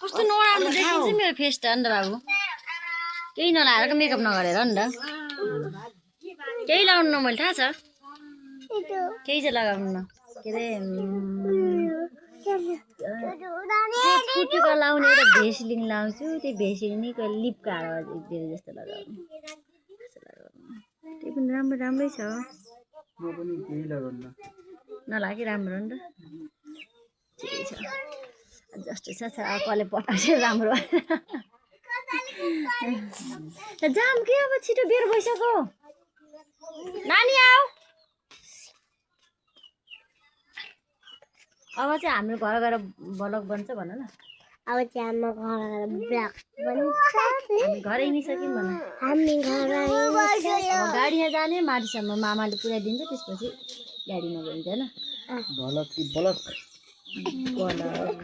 कस्तो नराम्रो देखिन्छ मेरो फेस त अन्त बाबु केही नलाएर मेकअप नगरेर नि त केही लगाउनु न मैले थाहा छ केही चाहिँ लगाउनु न के अरे फुटेको लाउने र भेसलिन लाउँछु त्यो भेसलिनको लिपका जस्तो लगाउनु त्यो पनि राम्रै छ म पनि केही लगाउन्न नलागे राम्रो नि त ठिकै छ जस्तो छ कसले पठाउँछ राम्रो जाम के अब छिटो बेर भइसक्यो नानी आऊ अब चाहिँ हाम्रो घर गएर ब्लग बन्छ भन न अब चाहिँ हाम्रो घर गएर ब्लग बन्छ हामी घर हिँडिसक्यौँ भन हामी घर अब गाडीमा जाने माथिसम्म मामाले पुऱ्याइदिन्छ त्यसपछि गाडीमा गइन्छ होइन भलक कि बलक ब्लग